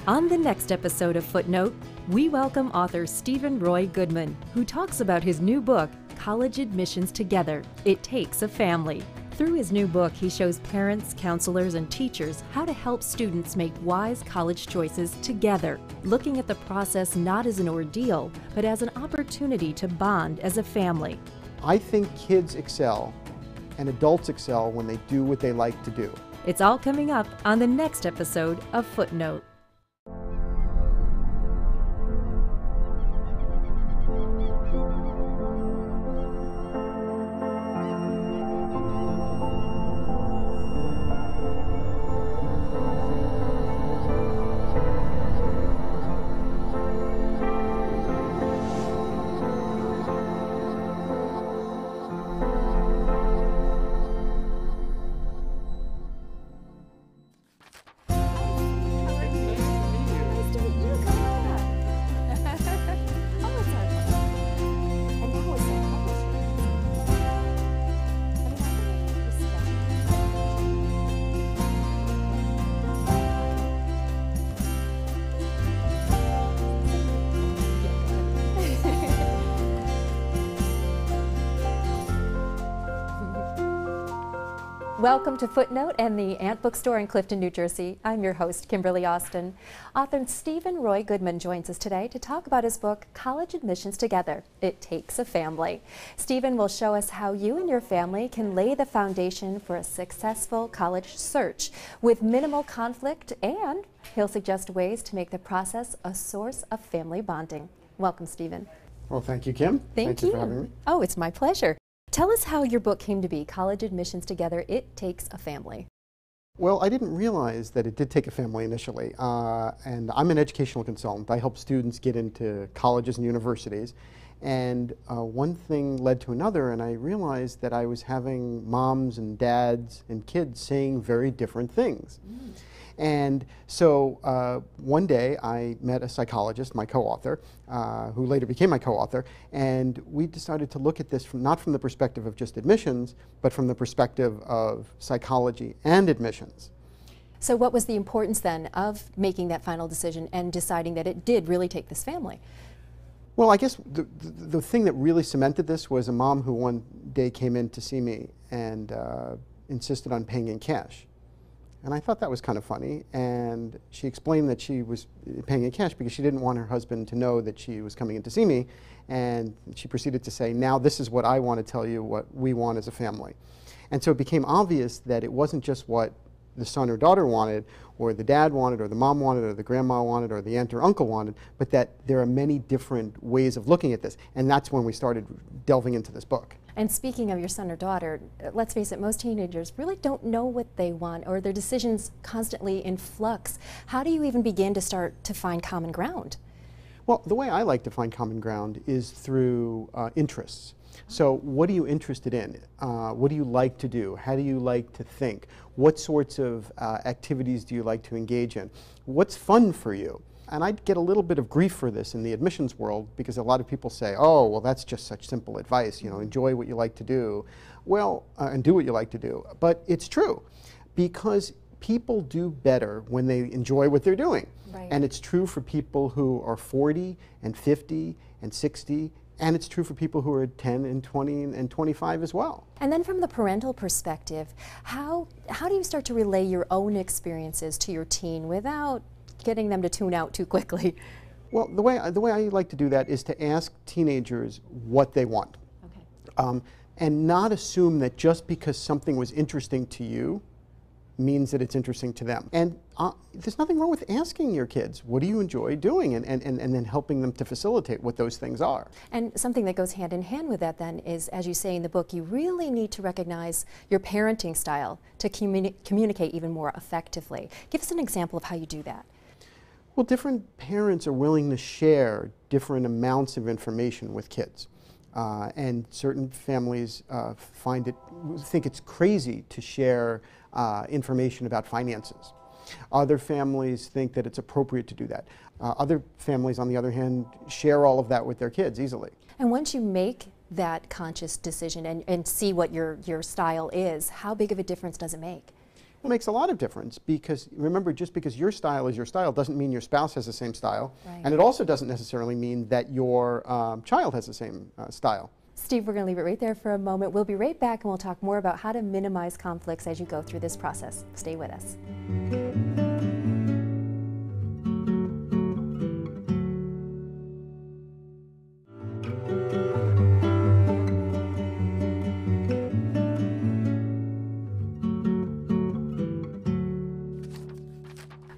On the next episode of Footnote, we welcome author Stephen Roy Goodman, who talks about his new book, College Admissions Together, It Takes a Family. Through his new book, he shows parents, counselors, and teachers how to help students make wise college choices together, looking at the process not as an ordeal, but as an opportunity to bond as a family. I think kids excel and adults excel when they do what they like to do. It's all coming up on the next episode of Footnote. Welcome to Footnote and the Ant Bookstore in Clifton, New Jersey. I'm your host, Kimberly Austin. Author Stephen Roy Goodman joins us today to talk about his book, College Admissions Together, It Takes a Family. Stephen will show us how you and your family can lay the foundation for a successful college search with minimal conflict, and he'll suggest ways to make the process a source of family bonding. Welcome, Stephen. Well, thank you, Kim. Thank you you for having me. Oh, it's my pleasure. Tell us how your book came to be, College Admissions Together, It Takes a Family. Well, I didn't realize that it did take a family initially, and I'm an educational consultant. I help students get into colleges and universities, and one thing led to another, and I realized that I was having moms and dads and kids saying very different things. And so one day I met a psychologist, my co-author, who later became my co-author, and we decided to look at this not from the perspective of just admissions, but from the perspective of psychology and admissions. So what was the importance then of making that final decision and deciding that it did really take this family? Well, I guess the thing that really cemented this was a mom who one day came in to see me and insisted on paying in cash. And I thought that was kind of funny, and she explained that she was paying in cash because she didn't want her husband to know that she was coming in to see me, and she proceeded to say, now this is what I want to tell you what we want as a family. And so it became obvious that it wasn't just what the son or daughter wanted, or the dad wanted, or the mom wanted, or the grandma wanted, or the aunt or uncle wanted, but that there are many different ways of looking at this, and that's when we started delving into this book. And speaking of your son or daughter, let's face it, most teenagers really don't know what they want, or their decisions constantly in flux. How do you even begin to start to find common ground? Well, the way I like to find common ground is through interests. So what are you interested in? What do you like to do? How do you like to think? What sorts of activities do you like to engage in? What's fun for you? And I get a little bit of grief for this in the admissions world because a lot of people say, oh, well, that's just such simple advice, you know, enjoy what you like to do. Well, and do what you like to do. But it's true because people do better when they enjoy what they're doing. Right. And it's true for people who are 40 and 50 and 60, and it's true for people who are 10 and 20 and 25 as well. And then from the parental perspective, how do you start to relay your own experiences to your teen without getting them to tune out too quickly? Well, the way I like to do that is to ask teenagers what they want. Okay. And not assume that just because something was interesting to you means that it's interesting to them. And there's nothing wrong with asking your kids, what do you enjoy doing? And then helping them to facilitate what those things are. And something that goes hand in hand with that then is, as you say in the book, you really need to recognize your parenting style to communicate even more effectively. Give us an example of how you do that. Well, different parents are willing to share different amounts of information with kids. And certain families think it's crazy to share information about finances. Other families think that it's appropriate to do that. Other families, on the other hand, share all of that with their kids easily. And once you make that conscious decision and see what your style is, how big of a difference does it make? Well, it makes a lot of difference because, remember, just because your style is your style doesn't mean your spouse has the same style. Right. And it also doesn't necessarily mean that your child has the same style. Steve, we're going to leave it right there for a moment. We'll be right back and we'll talk more about how to minimize conflicts as you go through this process. Stay with us.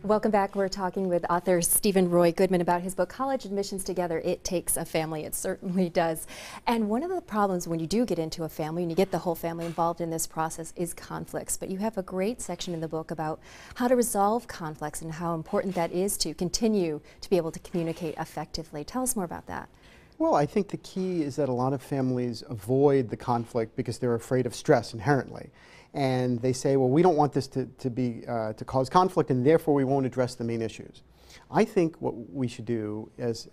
Welcome back. We're talking with author Stephen Roy Goodman about his book, College Admissions Together. It takes a family. It certainly does. And one of the problems when you do get into a family and you get the whole family involved in this process is conflicts. But you have a great section in the book about how to resolve conflicts and how important that is to continue to be able to communicate effectively. Tell us more about that. Well, I think the key is that a lot of families avoid the conflict because they're afraid of stress inherently. And they say, well, we don't want this to cause conflict, and therefore we won't address the main issues. I think what we should do as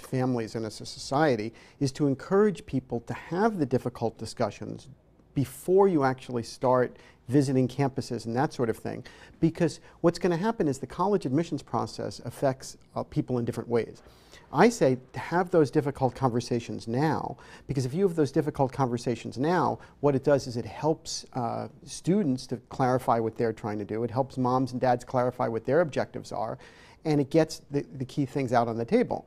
families and as a society is to encourage people to have the difficult discussions before you actually start visiting campuses and that sort of thing. Because what's going to happen is the college admissions process affects people in different ways. I say to have those difficult conversations now, because if you have those difficult conversations now, what it does is it helps students to clarify what they're trying to do. It helps moms and dads clarify what their objectives are, and it gets the key things out on the table.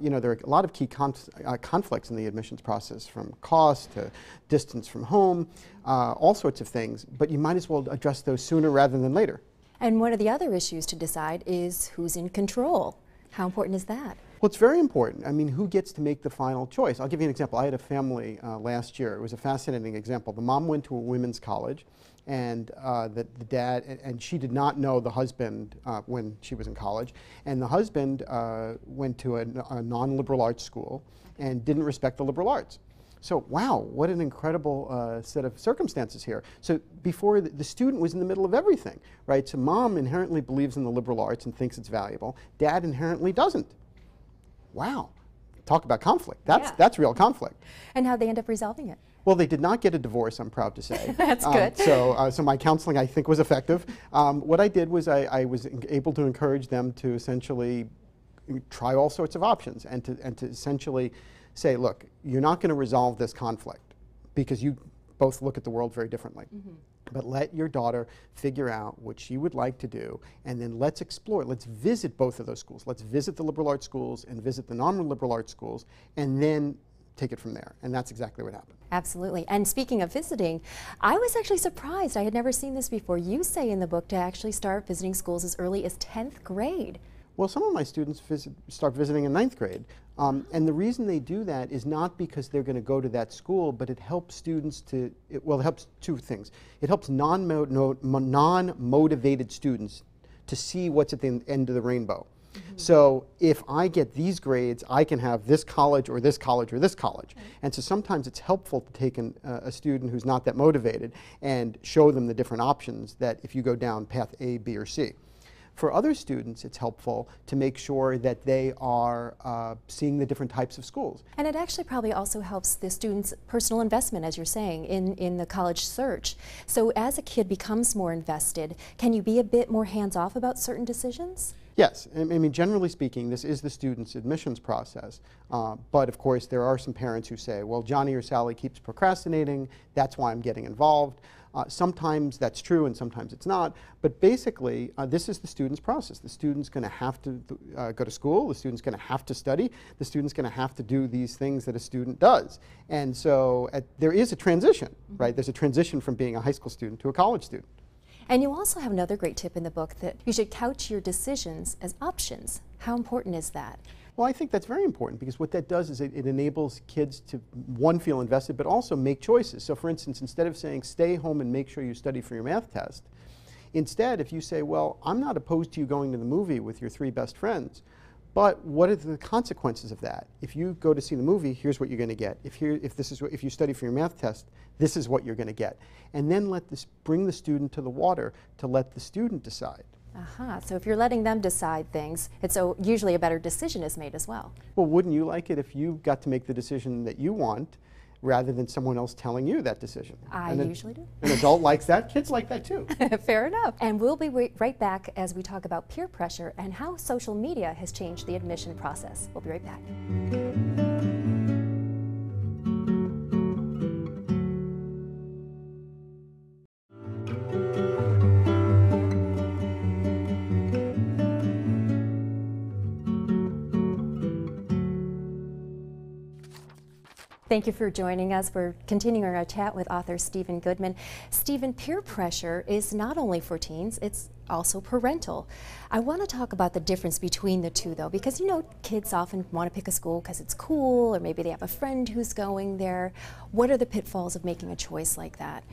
You know, there are a lot of key conflicts in the admissions process, from cost to distance from home, all sorts of things, but you might as well address those sooner rather than later. And one of the other issues to decide is who's in control. How important is that? Well, it's very important. I mean, who gets to make the final choice? I'll give you an example. I had a family last year. It was a fascinating example. The mom went to a women's college, and the dad, and she did not know the husband when she was in college. And the husband went to a non-liberal arts school and didn't respect the liberal arts. So, wow, what an incredible set of circumstances here. So before, the student was in the middle of everything, right? So mom inherently believes in the liberal arts and thinks it's valuable. Dad inherently doesn't. Wow, talk about conflict. That's real conflict. And how'd they end up resolving it? Well, they did not get a divorce, I'm proud to say. That's good. So my counseling, I think, was effective. What I did was I was able to encourage them to essentially try all sorts of options and to essentially say, look, you're not going to resolve this conflict because you both look at the world very differently. Mm-hmm. But let your daughter figure out what she would like to do, and then let's explore. Let's visit both of those schools. Let's visit the liberal arts schools and visit the non-liberal arts schools, and then take it from there. And that's exactly what happened. Absolutely. And speaking of visiting, I was actually surprised. I had never seen this before. You say in the book to actually start visiting schools as early as 10th grade. Well, some of my students start visiting in 9th grade. And the reason they do that is not because they're going to go to that school, but it helps students to, it helps two things. It helps non-motivated students to see what's at the end of the rainbow. Mm-hmm. So if I get these grades, I can have this college or this college or this college. Right. And so sometimes it's helpful to take a student who's not that motivated and show them the different options that if you go down path A, B, or C. For other students, it's helpful to make sure that they are seeing the different types of schools. And it actually probably also helps the student's personal investment, as you're saying, in the college search. So as a kid becomes more invested, can you be a bit more hands-off about certain decisions? Yes. I mean, generally speaking, this is the student's admissions process. But of course, there are some parents who say, well, Johnny or Sally keeps procrastinating, that's why I'm getting involved. Sometimes that's true and sometimes it's not, but basically this is the student's process. The student's going to have to go to school, the student's going to have to study, the student's going to have to do these things that a student does. And so there is a transition, mm-hmm. right? There's a transition from being a high school student to a college student. And you also have another great tip in the book that you should couch your decisions as options. How important is that? Well, I think that's very important because what that does is it enables kids to, one, feel invested, but also make choices. So for instance, instead of saying stay home and make sure you study for your math test, instead if you say, well, I'm not opposed to you going to the movie with your 3 best friends, but what are the consequences of that? If you go to see the movie, here's what you're going to get. If you study for your math test, this is what you're going to get. And then bring the student to the water to let the student decide. Aha, so if you're letting them decide things, it's usually a better decision is made as well. Well, wouldn't you like it if you got to make the decision that you want rather than someone else telling you that decision. I usually do. An adult likes that, kids like that too. Fair enough. And we'll be right back as we talk about peer pressure and how social media has changed the admission process. We'll be right back. Thank you for joining us. We're continuing our chat with author Stephen Goodman. Stephen, peer pressure is not only for teens, it's also parental. I want to talk about the difference between the two, though, because you know kids often want to pick a school because it's cool, or maybe they have a friend who's going there. What are the pitfalls of making a choice like that?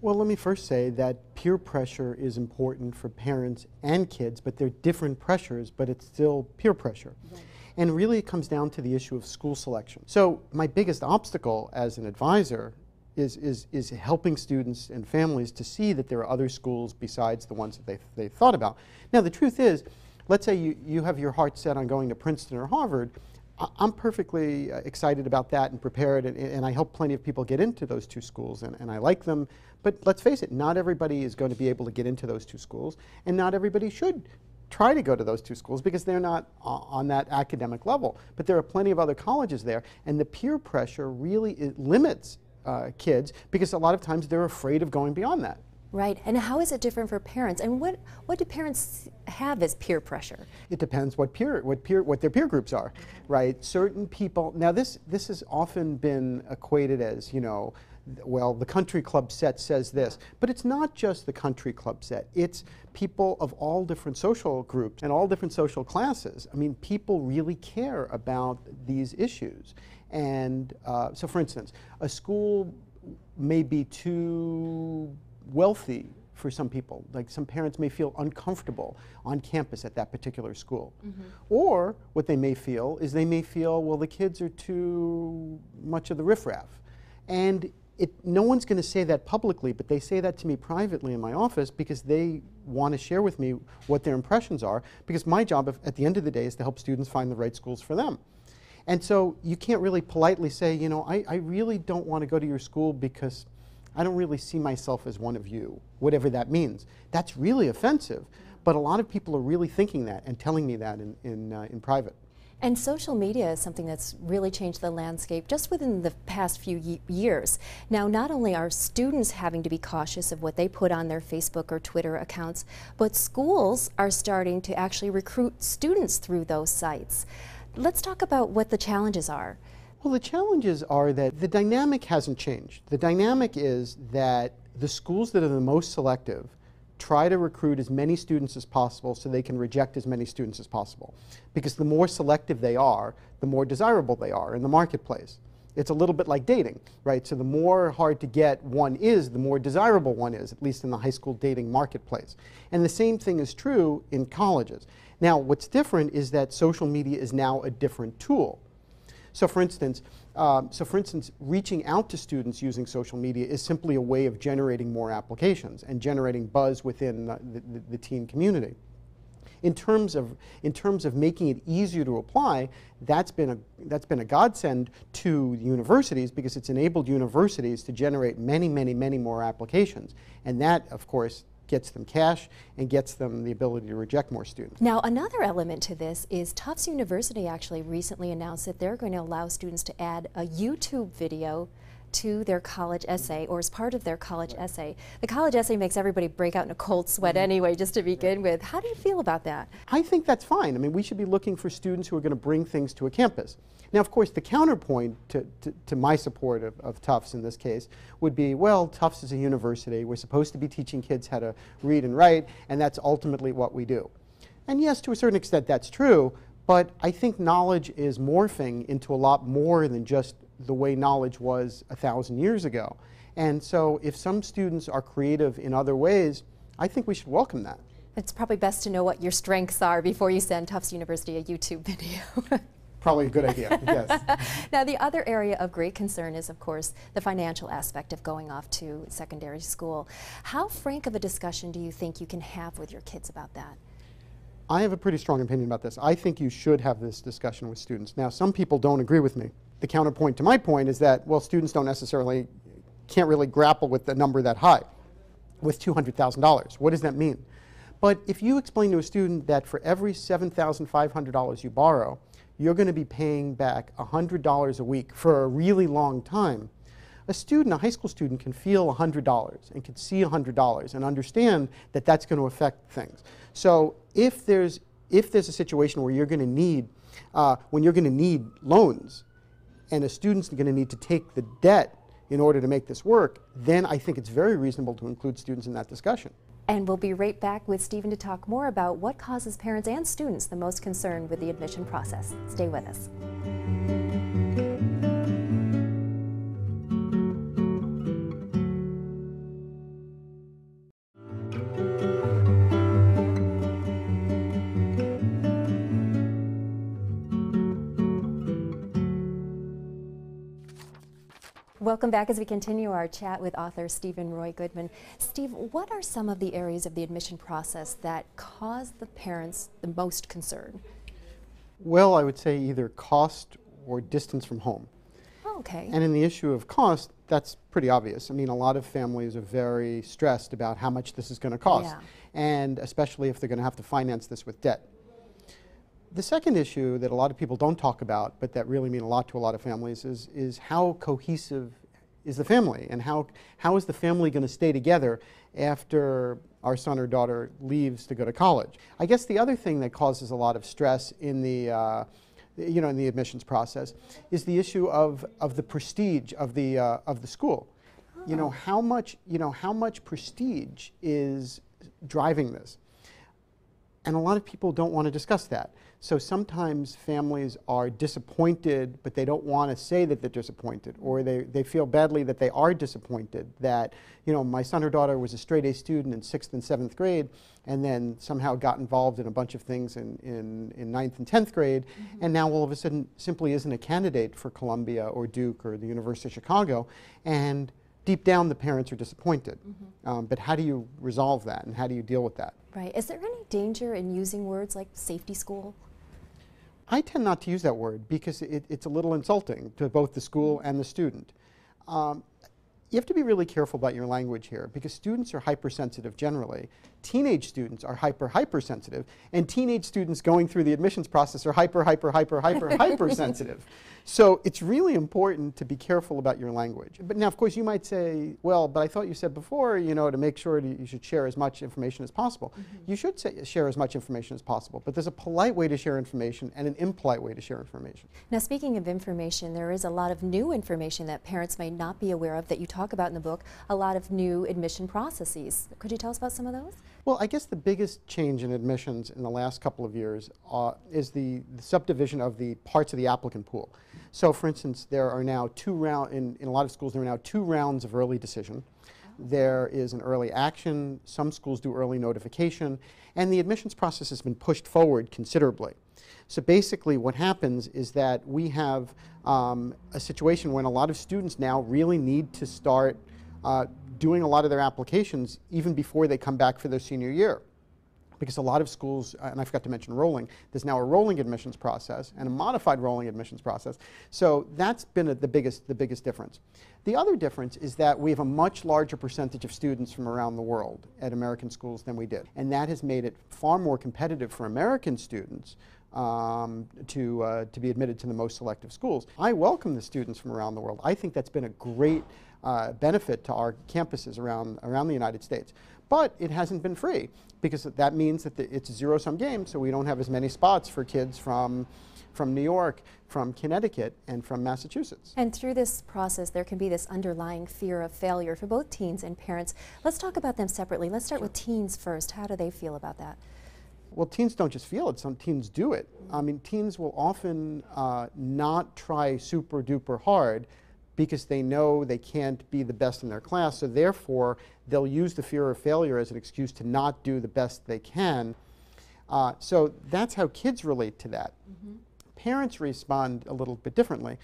Well, let me first say that peer pressure is important for parents and kids, but they're different pressures, but it's still peer pressure. Right. And really it comes down to the issue of school selection. So my biggest obstacle as an advisor is helping students and families to see that there are other schools besides the ones that they've thought about. Now the truth is, let's say you have your heart set on going to Princeton or Harvard. I'm perfectly excited about that and prepared, and I help plenty of people get into those two schools, and I like them. But let's face it, not everybody is going to be able to get into those two schools, and not everybody should try to go to those two schools because they're not on that academic level. But there are plenty of other colleges there, and the peer pressure really limits kids because a lot of times they're afraid of going beyond that. Right, and how is it different for parents? And what do parents have as peer pressure? It depends what their peer groups are, right? Certain people, now this has often been equated as, you know, well, the country club set says this, but it's not just the country club set. It's people of all different social groups and all different social classes. I mean, people really care about these issues. And so for instance, a school may be too wealthy for some people. Like some parents may feel uncomfortable on campus at that particular school. Mm-hmm. Or what they may feel is they may feel, well, the kids are too much of the riffraff. And no one's going to say that publicly, but they say that to me privately in my office because they want to share with me what their impressions are, because my job at the end of the day is to help students find the right schools for them. And so you can't really politely say, you know, I really don't want to go to your school because I don't really see myself as one of you, whatever that means. That's really offensive, but a lot of people are really thinking that and telling me that in private. And social media is something that's really changed the landscape just within the past few years. Now, not only are students having to be cautious of what they put on their Facebook or Twitter accounts, but schools are starting to actually recruit students through those sites. Let's talk about what the challenges are. Well, the challenges are that the dynamic hasn't changed. The dynamic is that the schools that are the most selective try to recruit as many students as possible so they can reject as many students as possible. Because the more selective they are, the more desirable they are in the marketplace. It's a little bit like dating, right? So the more hard to get one is, the more desirable one is, at least in the high school dating marketplace. And the same thing is true in colleges. Now, what's different is that social media is now a different tool. So for instance, reaching out to students using social media is simply a way of generating more applications and generating buzz within the teen community. In terms of making it easier to apply, that's been a godsend to universities because it's enabled universities to generate many, many, many more applications. And that, of course, gets them cash and gets them the ability to reject more students. Now, another element to this is Tufts University actually recently announced that they're going to allow students to add a YouTube video to their college essay, or as part of their college essay. The college essay makes everybody break out in a cold sweat anyway, just to begin with. How do you feel about that? I think that's fine. I mean, we should be looking for students who are going to bring things to a campus. Now, of course, the counterpoint to my support of Tufts in this case would be, well, Tufts is a university. We're supposed to be teaching kids how to read and write, and that's ultimately what we do. And yes, to a certain extent, that's true, but I think knowledge is morphing into a lot more than just the way knowledge was 1,000 years ago. And so if some students are creative in other ways, I think we should welcome that. It's probably best to know what your strengths are before you send Tufts University a YouTube video. Probably a good idea, yes. Now, the other area of great concern is, of course, the financial aspect of going off to secondary school. How frank of a discussion do you think you can have with your kids about that? I have a pretty strong opinion about this. I think you should have this discussion with students. Now, some people don't agree with me. the counterpoint to my point is that, well, students can't really grapple with the number that high, with $200,000. What does that mean? But if you explain to a student that for every $7,500 you borrow, you're going to be paying back $100 a week for a really long time, a high school student can feel $100 and can see $100 and understand that that's going to affect things. So if there's a situation where you're going to need, when you're going to need loans, and a student's going to need to take the debt in order to make this work, then I think it's very reasonable to include students in that discussion. And we'll be right back with Stephen to talk more about what causes parents and students the most concern with the admission process. Stay with us. Welcome back as we continue our chat with author Stephen Roy Goodman. Steve, what are some of the areas of the admission process that cause the parents the most concern? Well, I would say either cost or distance from home. Oh, okay. And in the issue of cost, that's pretty obvious. I mean, a lot of families are very stressed about how much this is going to cost, yeah. And especially if they're going to have to finance this with debt. The second issue that a lot of people don't talk about, but that really mean a lot to a lot of families, is how cohesive is the family, and how is the family going to stay together after our son or daughter leaves to go to college. I guess the other thing that causes a lot of stress in the in the admissions process is the issue of the prestige of the school. Oh. How much prestige is driving this. And a lot of people don't want to discuss that. So sometimes families are disappointed, but they don't want to say that they're disappointed, or they feel badly that they are disappointed that, my son or daughter was a straight A student in 6th and 7th grade, and then somehow got involved in a bunch of things in 9th and 10th grade, and now all of a sudden simply isn't a candidate for Columbia or Duke or the University of Chicago, and deep down the parents are disappointed. But how do you resolve that, and how do you deal with that? Right. Is there any danger in using words like safety school? I tend not to use that word because it's a little insulting to both the school and the student. You have to be really careful about your language here, because students are hypersensitive generally. Teenage students are hypersensitive, and teenage students going through the admissions process are hypersensitive. So it's really important to be careful about your language. But now, of course, you might say, well, but I thought you said before, to make sure you should share as much information as possible. You should share as much information as possible, but there's a polite way to share information and an impolite way to share information. Now, speaking of information, there is a lot of new information that parents may not be aware of that you talk about in the book, a lot of new admission processes. Could you tell us about some of those? Well, I guess the biggest change in admissions in the last couple of years is the subdivision of the parts of the applicant pool. So, for instance, there are now in a lot of schools, there are now 2 rounds of early decision. There is an early action. Some schools do early notification. And the admissions process has been pushed forward considerably. So basically what happens is that we have a situation when a lot of students now really need to start doing a lot of their applications even before they come back for their senior year. Because a lot of schools, and I forgot to mention rolling, there's now a rolling admissions process and a modified rolling admissions process. So that's been the biggest difference. The other difference is that we have a much larger percentage of students from around the world at American schools than we did. And that has made it far more competitive for American students to be admitted to the most selective schools. I welcome the students from around the world. I think that's been a great benefit to our campuses around the United States. But it hasn't been free, because that means that it's a zero-sum game, so we don't have as many spots for kids from New York, from Connecticut, and from Massachusetts. And through this process, there can be this underlying fear of failure for both teens and parents. Let's talk about them separately. Let's start with teens first. How do they feel about that? Well, teens don't just feel it, some teens do it. I mean, teens will often not try super duper hard because they know they can't be the best in their class, so therefore they'll use the fear of failure as an excuse to not do the best they can. So that's how kids relate to that. Parents respond a little bit differently.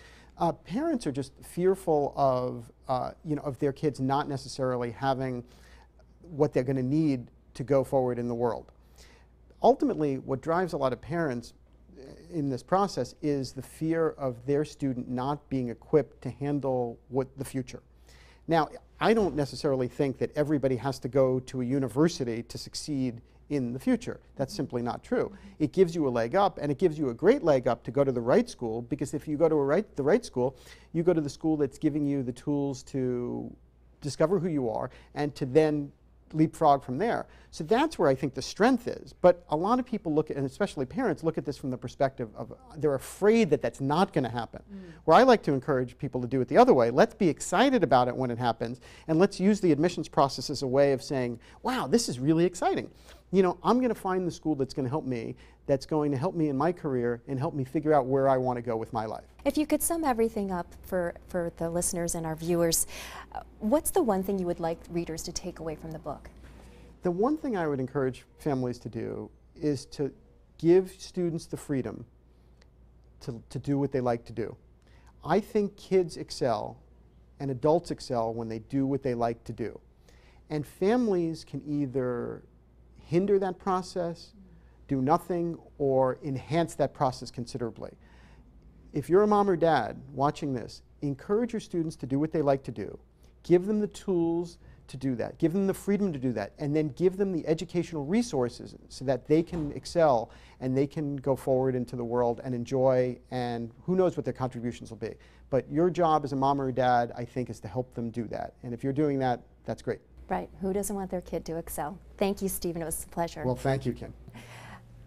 Parents are just fearful of their kids not necessarily having what they're going to need to go forward in the world. Ultimately, what drives a lot of parents in this process is the fear of their student not being equipped to handle the future. Now, I don't necessarily think that everybody has to go to a university to succeed in the future. That's simply not true. It gives you a leg up, and it gives you a great leg up to go to the right school, because if you go to the right school, you go to the school that's giving you the tools to discover who you are and to then leapfrog from there. So that's where I think the strength is. But a lot of people look at, and especially parents, look at this from the perspective of they're afraid that that's not going to happen. Where I like to encourage people to do it the other way. Let's be excited about it when it happens, and let's use the admissions process as a way of saying, wow, this is really exciting. You know, I'm going to find the school that's going to help me, that's going to help me in my career and help me figure out where I want to go with my life. If you could sum everything up for the listeners and our viewers, what's the one thing you would like readers to take away from the book? The one thing I would encourage families to do is to give students the freedom to do what they like to do. I think kids excel and adults excel when they do what they like to do. And families can either hinder that process, do nothing, or enhance that process considerably. If you're a mom or dad watching this, encourage your students to do what they like to do. Give them the tools to do that. Give them the freedom to do that, and then give them the educational resources so that they can excel and they can go forward into the world and enjoy, and who knows what their contributions will be. But your job as a mom or a dad, I think, is to help them do that. And if you're doing that, that's great. Right. Who doesn't want their kid to excel? Thank you, Stephen. It was a pleasure. Well, thank you, Kim.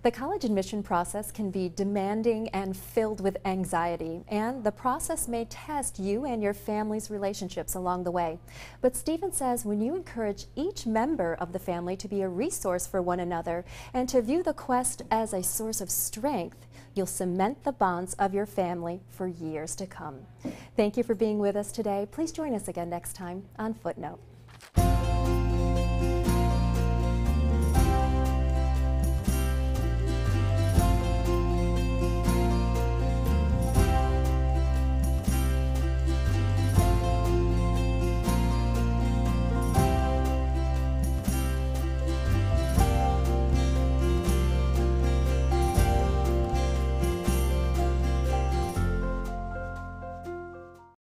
The college admission process can be demanding and filled with anxiety, and the process may test you and your family's relationships along the way. But Stephen says when you encourage each member of the family to be a resource for one another and to view the quest as a source of strength, you'll cement the bonds of your family for years to come. Thank you for being with us today. Please join us again next time on Footnote.